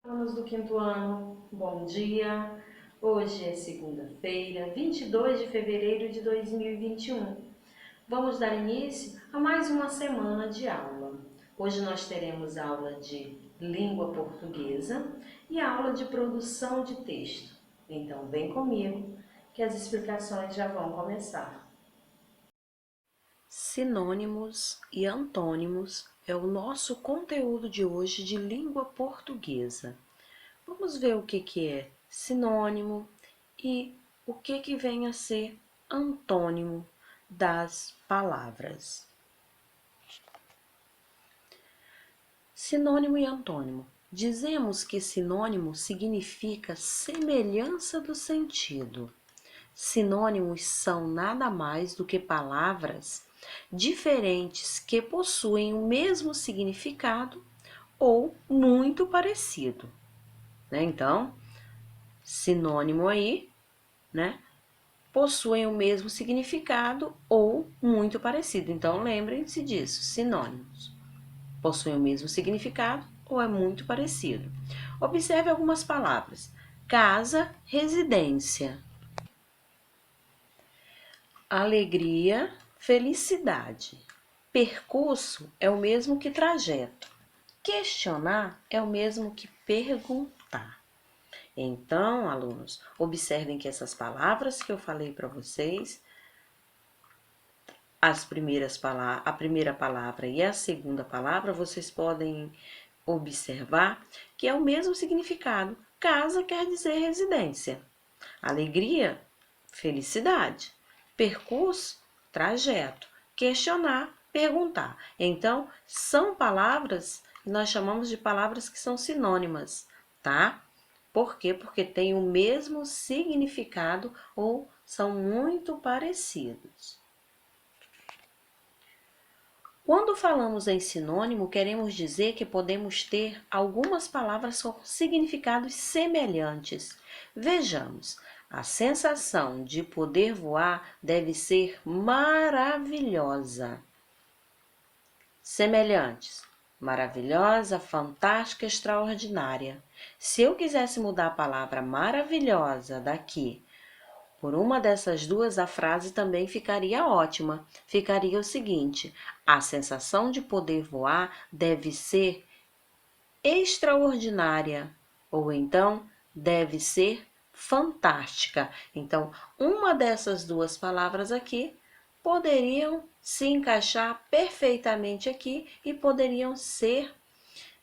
Alunos do quinto ano, bom dia! Hoje é segunda-feira, 22 de fevereiro de 2021. Vamos dar início a mais uma semana de aula. Hoje nós teremos aula de língua portuguesa e aula de produção de texto. Então, vem comigo que as explicações já vão começar. Sinônimos e antônimos é o nosso conteúdo de hoje de língua portuguesa. Vamos ver o que é sinônimo e o que vem a ser antônimo das palavras. Sinônimo e antônimo. Dizemos que sinônimo significa semelhança do sentido. Sinônimos são nada mais do que palavras diferentes que possuem o mesmo significado ou muito parecido, né? Então, sinônimo aí, né? Possuem o mesmo significado ou muito parecido. Então, lembrem-se disso, sinônimos. Possuem o mesmo significado ou é muito parecido. Observe algumas palavras. Casa, residência. Alegria, felicidade. Percurso é o mesmo que trajeto. Questionar é o mesmo que perguntar. Então, alunos, observem que essas palavras que eu falei para vocês, a primeira palavra e a segunda palavra, vocês podem observar que é o mesmo significado. Casa quer dizer residência. Alegria, felicidade. Percurso, trajeto. Questionar, perguntar. Então, são palavras que nós chamamos de palavras que são sinônimas, tá? Por quê? Porque têm o mesmo significado ou são muito parecidos. Quando falamos em sinônimo, queremos dizer que podemos ter algumas palavras com significados semelhantes. Vejamos, a sensação de poder voar deve ser maravilhosa. Semelhantes: maravilhosa, fantástica, extraordinária. Se eu quisesse mudar a palavra maravilhosa daqui por uma dessas duas, a frase também ficaria ótima. Ficaria o seguinte: a sensação de poder voar deve ser extraordinária, ou então deve ser fantástica. Então, uma dessas duas palavras aqui poderiam se encaixar perfeitamente aqui e poderiam ser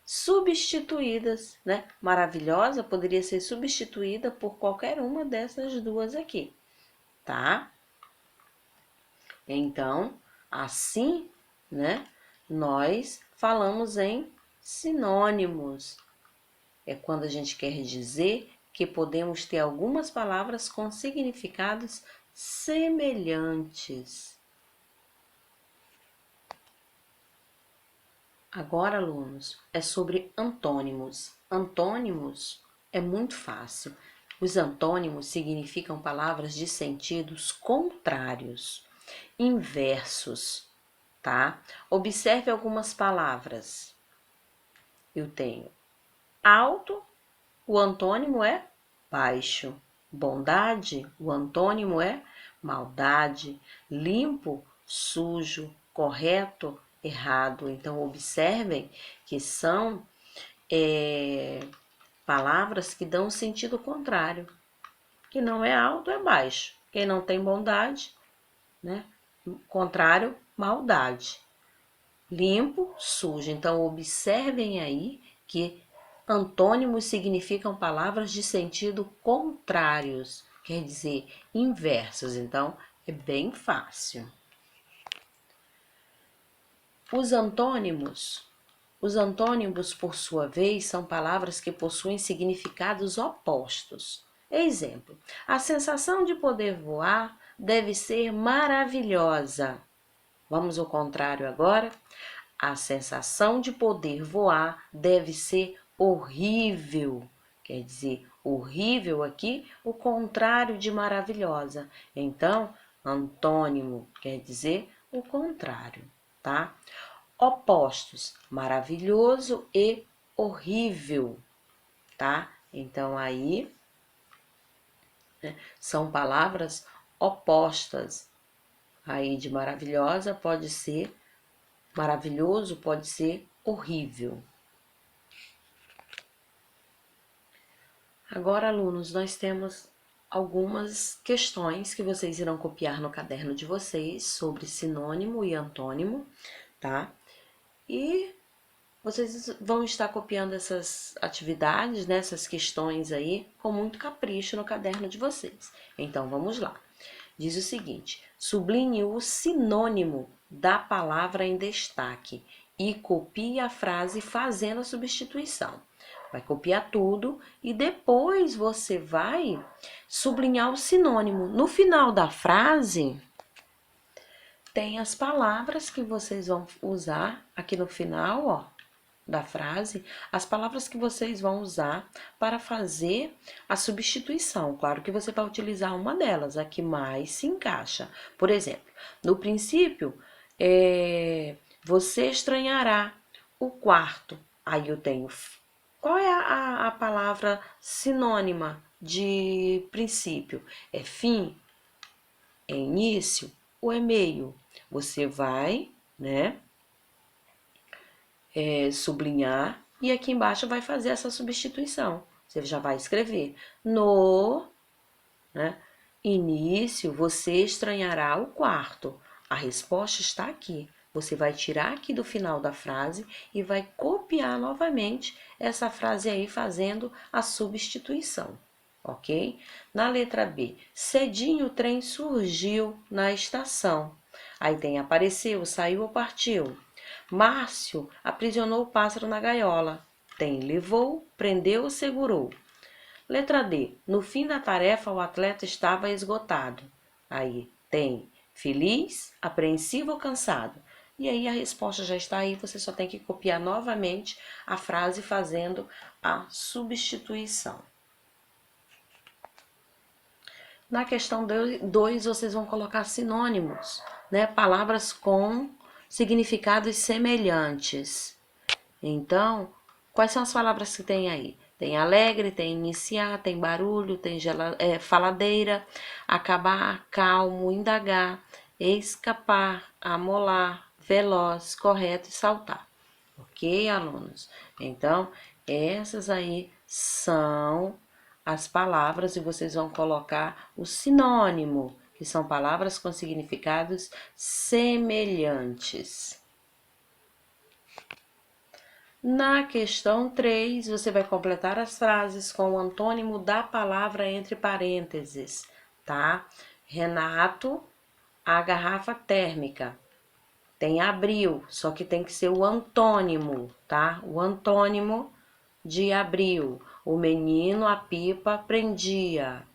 substituídas, né? Maravilhosa poderia ser substituída por qualquer uma dessas duas aqui, tá? Então, assim, né, nós falamos em sinônimos. É quando a gente quer dizer que podemos ter algumas palavras com significados semelhantes. Agora, alunos, é sobre antônimos. Antônimos é muito fácil. Os antônimos significam palavras de sentidos contrários, inversos, tá? Observe algumas palavras. Eu tenho alto, o antônimo é baixo. Bondade, o antônimo é maldade. Limpo, sujo. Correto, errado. Então, observem que são palavras que dão sentido contrário. Que não é alto, é baixo. Quem não tem bondade, né? Contrário, maldade. Limpo, sujo. Então, observem aí que antônimos significam palavras de sentido contrários, quer dizer, inversos. Então, é bem fácil. Os antônimos. Os antônimos, por sua vez, são palavras que possuem significados opostos. Exemplo: a sensação de poder voar deve ser maravilhosa. Vamos ao contrário agora? A sensação de poder voar deve ser horrível. Quer dizer, horrível aqui, o contrário de maravilhosa. Então, antônimo quer dizer o contrário, tá? Opostos: maravilhoso e horrível. tá? Então, aí, né, são palavras opostas. Aí, de maravilhosa pode ser maravilhoso, pode ser horrível. Agora, alunos, nós temos algumas questões que vocês irão copiar no caderno de vocês sobre sinônimo e antônimo, tá? E vocês vão estar copiando essas atividades, né, essas questões aí, com muito capricho no caderno de vocês. Então, vamos lá. Diz o seguinte: sublinhe o sinônimo da palavra em destaque e copie a frase fazendo a substituição. Vai copiar tudo e depois você vai sublinhar o sinônimo. No final da frase, tem as palavras que vocês vão usar aqui no final, ó, da frase, as palavras que vocês vão usar para fazer a substituição. Claro que você vai utilizar uma delas, a que mais se encaixa. Por exemplo, no princípio, você estranhará o quarto. Aí eu tenho. Qual é a palavra sinônima de princípio? É fim? É início? Ou é meio? Você vai, né, sublinhar e aqui embaixo vai fazer essa substituição. Você já vai escrever no, né, início, você estranhará o quarto. A resposta está aqui. Você vai tirar aqui do final da frase e vai copiar novamente essa frase aí fazendo a substituição, ok? Na letra B, cedinho o trem surgiu na estação. Aí tem apareceu, saiu ou partiu. Márcio aprisionou o pássaro na gaiola. Tem levou, prendeu ou segurou. Letra D. No fim da tarefa, o atleta estava esgotado. Aí tem feliz, apreensivo ou cansado. E aí a resposta já está aí, você só tem que copiar novamente a frase fazendo a substituição. Na questão 2, vocês vão colocar sinônimos, né? Palavras com significados semelhantes. Então, quais são as palavras que tem aí? Tem alegre, tem iniciar, tem barulho, tem faladeira, acabar, calmo, indagar, escapar, amolar, veloz, correto e saltar. Ok, alunos? Então, essas aí são as palavras e vocês vão colocar o sinônimo, que são palavras com significados semelhantes. Na questão 3, você vai completar as frases com o antônimo da palavra entre parênteses, tá? Renato, a garrafa térmica. Tem abril, só que tem que ser o antônimo, tá? O antônimo de abril. O menino, a pipa, prendia.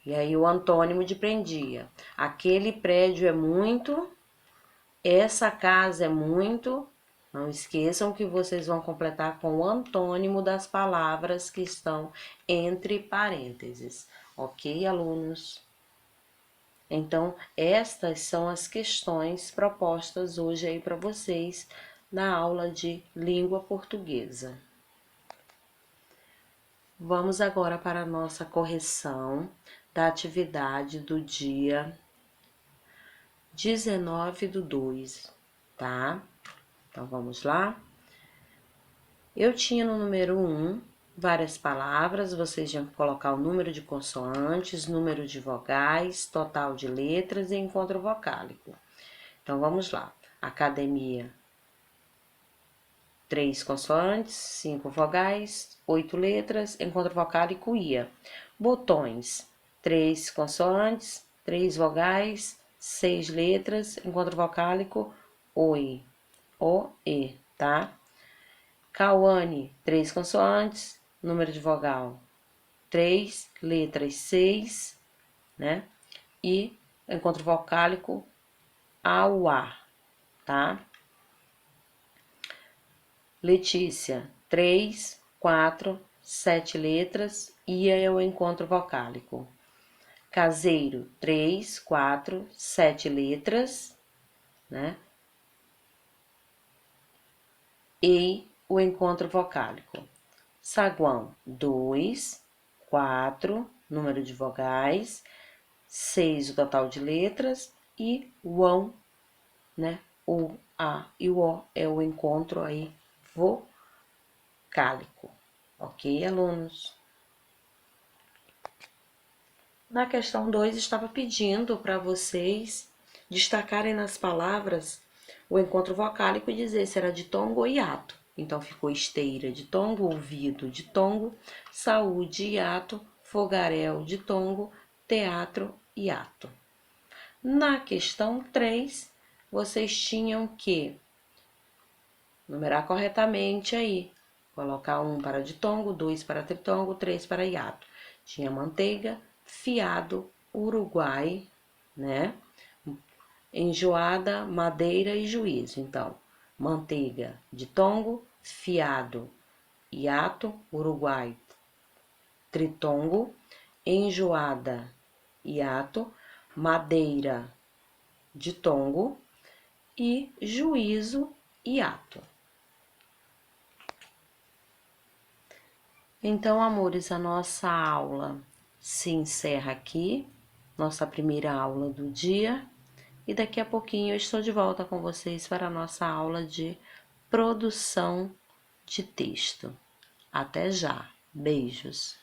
E aí o antônimo de prendia. Aquele prédio é muito, essa casa é muito. Não esqueçam que vocês vão completar com o antônimo das palavras que estão entre parênteses. Ok, alunos? Então, estas são as questões propostas hoje aí para vocês na aula de língua portuguesa. Vamos agora para a nossa correção da atividade do dia 19/2, tá? Então, vamos lá. Eu tinha no número 1 várias palavras, vocês tinham que colocar o número de consoantes, número de vogais, total de letras e encontro vocálico. Então, vamos lá. Academia, 3 consoantes, 5 vogais, 8 letras, encontro vocálico ia. Botões, 3 consoantes, 3 vogais, 6 letras, encontro vocálico oi, o, e, tá? Cauane, 3 consoantes, número de vogal 3, letras 6, né? E encontro vocálico auá, tá? Letícia, 3, 4, 7 letras, ia é o encontro vocálico. Caseiro, 3, 4, 7 letras, né? E o encontro vocálico. Saguão, 2, 4, número de vogais, 6 o total de letras e uão, né? O A e o O é o encontro aí vocálico. Ok, alunos? Na questão 2, estava pedindo para vocês destacarem nas palavras o encontro vocálico e dizer se era ditongo ou hiato. Então, ficou esteira, ditongo, ouvido, ditongo, saúde, hiato, fogaréu, ditongo, teatro, hiato. Na questão 3, vocês tinham que numerar corretamente aí. Colocar 1 para ditongo, 2 para tritongo, 3 para hiato. Tinha manteiga, fiado, Uruguai, né? Enjoada, madeira e juízo. Então, manteiga, ditongo, fiado, hiato, Uruguai, tritongo, enjoada, hiato, madeira, ditongo e juízo, hiato. Então, amores, a nossa aula se encerra aqui, nossa primeira aula do dia, e daqui a pouquinho eu estou de volta com vocês para a nossa aula de produção de texto. Até já. Beijos.